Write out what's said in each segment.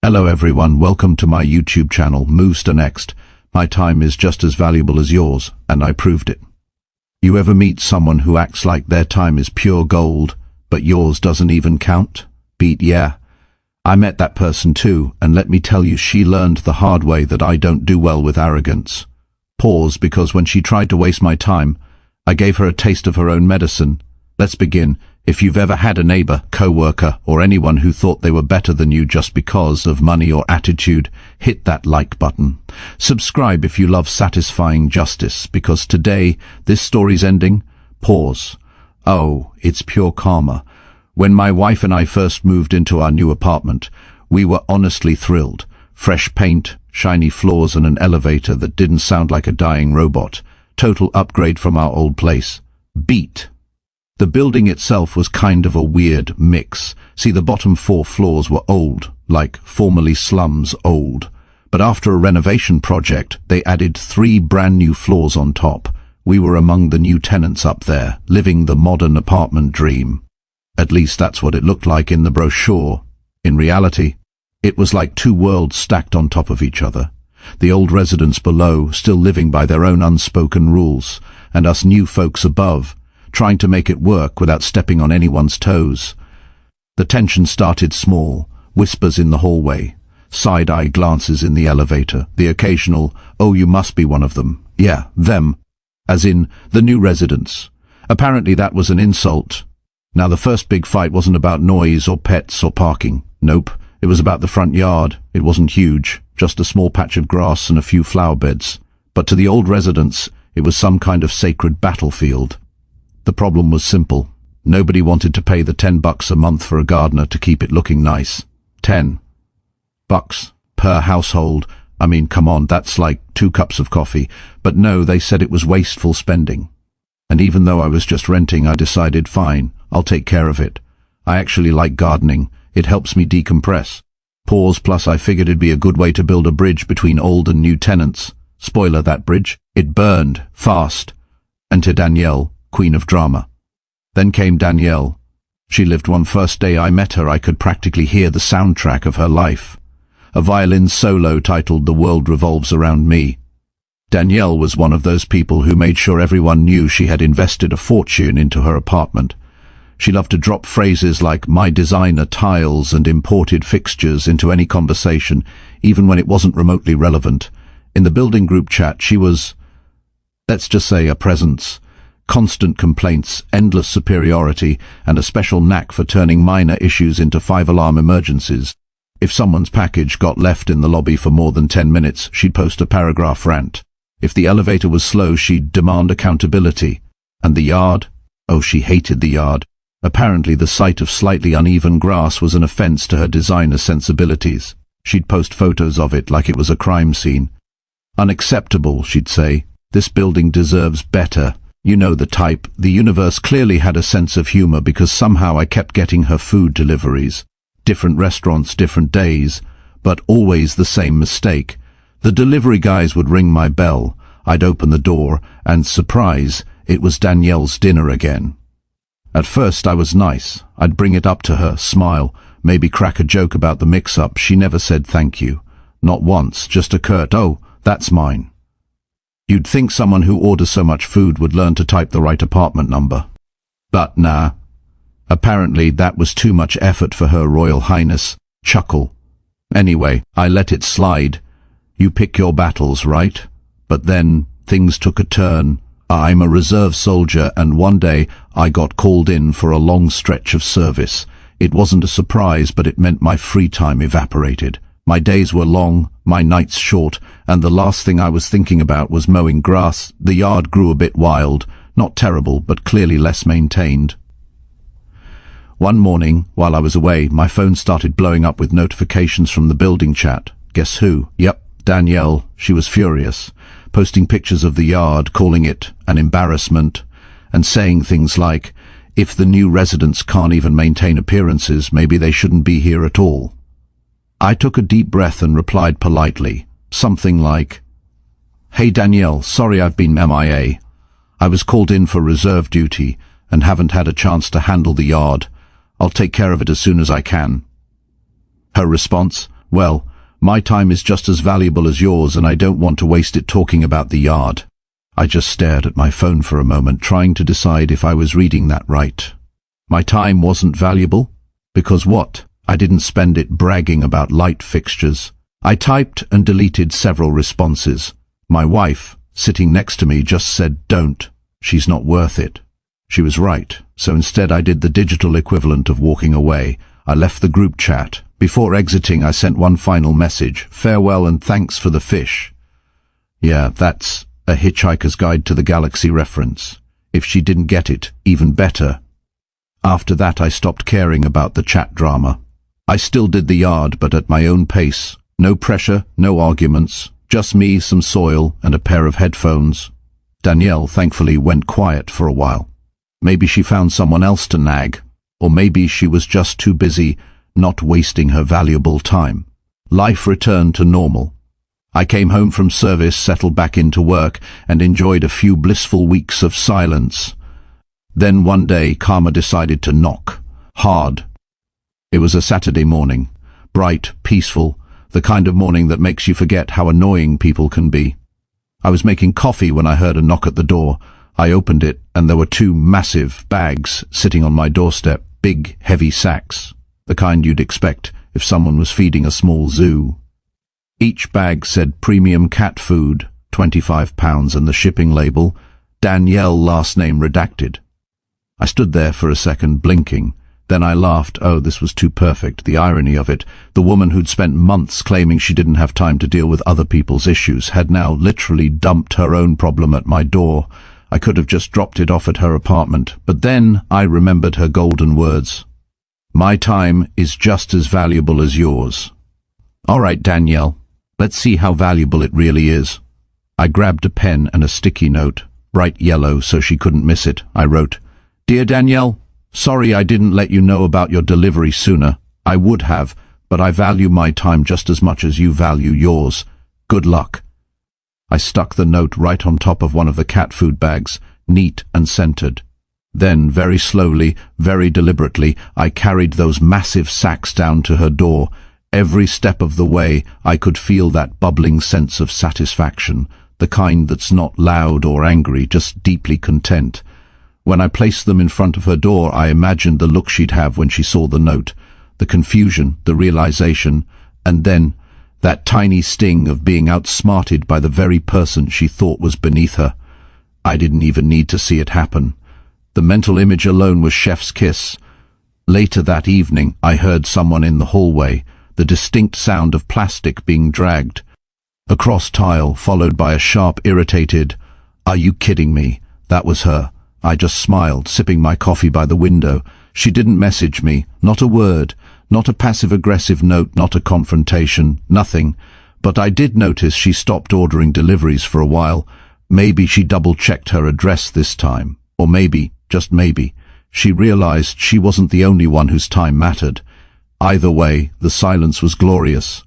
Hello everyone, welcome to my YouTube channel, Moves to Next. My time is just as valuable as yours, and I proved it. You ever meet someone who acts like their time is pure gold, but yours doesn't even count? Yeah. I met that person too, and let me tell you, she learned the hard way that I don't do well with arrogance. Pause, because when she tried to waste my time, I gave her a taste of her own medicine. Let's begin. If you've ever had a neighbor, co-worker, or anyone who thought they were better than you just because of money or attitude, hit that like button. Subscribe if you love satisfying justice, because today, this story's ending. Pause. Oh, it's pure karma. When my wife and I first moved into our new apartment, we were honestly thrilled. Fresh paint, shiny floors, and an elevator that didn't sound like a dying robot. Total upgrade from our old place. Beat. The building itself was kind of a weird mix. See, the bottom 4 floors were old, like formerly slums old. But after a renovation project, they added 3 brand new floors on top. We were among the new tenants up there, living the modern apartment dream. At least that's what it looked like in the brochure. In reality, it was like 2 worlds stacked on top of each other. The old residents below, still living by their own unspoken rules, and us new folks above, trying to make it work without stepping on anyone's toes. The tension started small, whispers in the hallway, side-eye glances in the elevator, the occasional, "Oh, you must be one of them." Yeah, them. As in, the new residents. Apparently that was an insult. Now the first big fight wasn't about noise or pets or parking. Nope, it was about the front yard. It wasn't huge, just a small patch of grass and a few flower beds. But to the old residents, it was some kind of sacred battlefield. The problem was simple. Nobody wanted to pay the $10 a month for a gardener to keep it looking nice. $10 per household. I mean, come on, that's like 2 cups of coffee. But no, they said it was wasteful spending. And even though I was just renting, I decided, fine, I'll take care of it. I actually like gardening. It helps me decompress. Pause, plus I figured it'd be a good way to build a bridge between old and new tenants. Spoiler, that bridge, it burned fast. Enter Danielle, Queen of Drama. Then came Danielle. She lived one first day I met her. I could practically hear the soundtrack of her life. A violin solo titled "The World Revolves Around Me." Danielle was one of those people who made sure everyone knew she had invested a fortune into her apartment. She loved to drop phrases like "my designer tiles" and "imported fixtures" into any conversation, even when it wasn't remotely relevant. In the building group chat, she was, let's just say, a presence. Constant complaints, endless superiority, and a special knack for turning minor issues into 5-alarm emergencies. If someone's package got left in the lobby for more than 10 minutes, she'd post a paragraph rant. If the elevator was slow, she'd demand accountability. And the yard? Oh, she hated the yard. Apparently the sight of slightly uneven grass was an offense to her designer sensibilities. She'd post photos of it like it was a crime scene. Unacceptable, she'd say. This building deserves better. You know the type. The universe clearly had a sense of humor because somehow I kept getting her food deliveries. Different restaurants, different days, but always the same mistake. The delivery guys would ring my bell. I'd open the door, and surprise, it was Danielle's dinner again. At first I was nice. I'd bring it up to her, smile, maybe crack a joke about the mix-up. She never said thank you. Not once, just a curt, "Oh, that's mine." You'd think someone who orders so much food would learn to type the right apartment number. But nah. Apparently that was too much effort for Her Royal Highness. Chuckle. Anyway, I let it slide. You pick your battles, right? But then, things took a turn. I'm a reserve soldier, and one day I got called in for a long stretch of service. It wasn't a surprise, but it meant my free time evaporated. My days were long, my nights short, and the last thing I was thinking about was mowing grass. The yard grew a bit wild, not terrible, but clearly less maintained. One morning, while I was away, my phone started blowing up with notifications from the building chat. Guess who? Yep, Danielle. She was furious, posting pictures of the yard, calling it an embarrassment, and saying things like, if the new residents can't even maintain appearances, maybe they shouldn't be here at all. I took a deep breath and replied politely, something like, "Hey Danielle, sorry I've been MIA. I was called in for reserve duty and haven't had a chance to handle the yard. I'll take care of it as soon as I can." Her response, Well, my time is just as valuable as yours and I don't want to waste it talking about the yard. I just stared at my phone for a moment, trying to decide if I was reading that right. My time wasn't valuable? Because what? I didn't spend it bragging about light fixtures. I typed and deleted several responses. My wife, sitting next to me, just said, "Don't. She's not worth it." She was right, so instead I did the digital equivalent of walking away. I left the group chat. Before exiting, I sent one final message: "Farewell and thanks for the fish." Yeah, that's a Hitchhiker's Guide to the Galaxy reference. If she didn't get it, even better. After that, I stopped caring about the chat drama. I still did the yard, but at my own pace. No pressure, no arguments, just me, some soil, and a pair of headphones. Danielle, thankfully, went quiet for a while. Maybe she found someone else to nag, or maybe she was just too busy not wasting her valuable time. Life returned to normal. I came home from service, settled back into work, and enjoyed a few blissful weeks of silence. Then one day, karma decided to knock. Hard. It was a Saturday morning. Bright, peaceful, the kind of morning that makes you forget how annoying people can be. I was making coffee when I heard a knock at the door. I opened it, and there were two massive bags sitting on my doorstep, big, heavy sacks, the kind you'd expect if someone was feeding a small zoo. Each bag said premium cat food, £25, and the shipping label, Danielle last name redacted. I stood there for a second, blinking. Then I laughed. Oh, this was too perfect, the irony of it. The woman who'd spent months claiming she didn't have time to deal with other people's issues had now literally dumped her own problem at my door. I could have just dropped it off at her apartment, but then I remembered her golden words. My time is just as valuable as yours. All right, Danielle, let's see how valuable it really is. I grabbed a pen and a sticky note, bright yellow so she couldn't miss it. I wrote, "Dear Danielle, sorry I didn't let you know about your delivery sooner. I would have, but I value my time just as much as you value yours. Good luck." I stuck the note right on top of one of the cat food bags, neat and centered. Then, very slowly, very deliberately, I carried those massive sacks down to her door. Every step of the way, I could feel that bubbling sense of satisfaction, the kind that's not loud or angry, just deeply content. When I placed them in front of her door, I imagined the look she'd have when she saw the note, the confusion, the realization, and then that tiny sting of being outsmarted by the very person she thought was beneath her. I didn't even need to see it happen. The mental image alone was chef's kiss. Later that evening, I heard someone in the hallway, the distinct sound of plastic being dragged across tile, followed by a sharp, irritated, "Are you kidding me?" That was her. I just smiled, sipping my coffee by the window. She didn't message me, not a word, not a passive-aggressive note, not a confrontation, nothing. But I did notice she stopped ordering deliveries for a while. Maybe she double-checked her address this time. Or maybe, just maybe, she realized she wasn't the only one whose time mattered. Either way, the silence was glorious.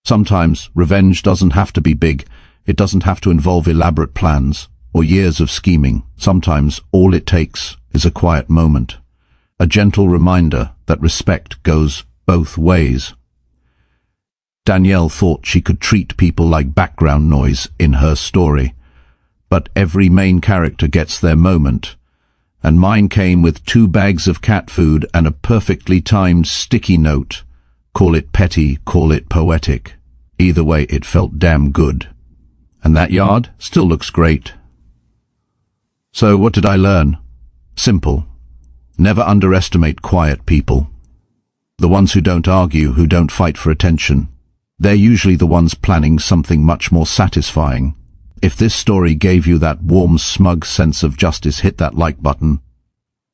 Sometimes, revenge doesn't have to be big. It doesn't have to involve elaborate plans or years of scheming. Sometimes all it takes is a quiet moment, a gentle reminder that respect goes both ways. Danielle thought she could treat people like background noise in her story, but every main character gets their moment, and mine came with 2 bags of cat food and a perfectly timed sticky note. Call it petty, call it poetic. Either way, it felt damn good. And that yard still looks great. So what did I learn? Simple. Never underestimate quiet people. The ones who don't argue, who don't fight for attention. They're usually the ones planning something much more satisfying. If this story gave you that warm, smug sense of justice, hit that like button.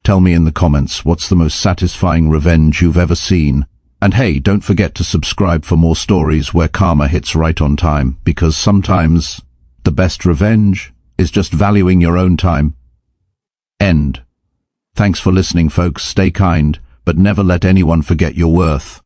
Tell me in the comments what's the most satisfying revenge you've ever seen. And hey, don't forget to subscribe for more stories where karma hits right on time, because sometimes the best revenge is just valuing your own time. End. Thanks for listening, folks. Stay kind, but never let anyone forget your worth.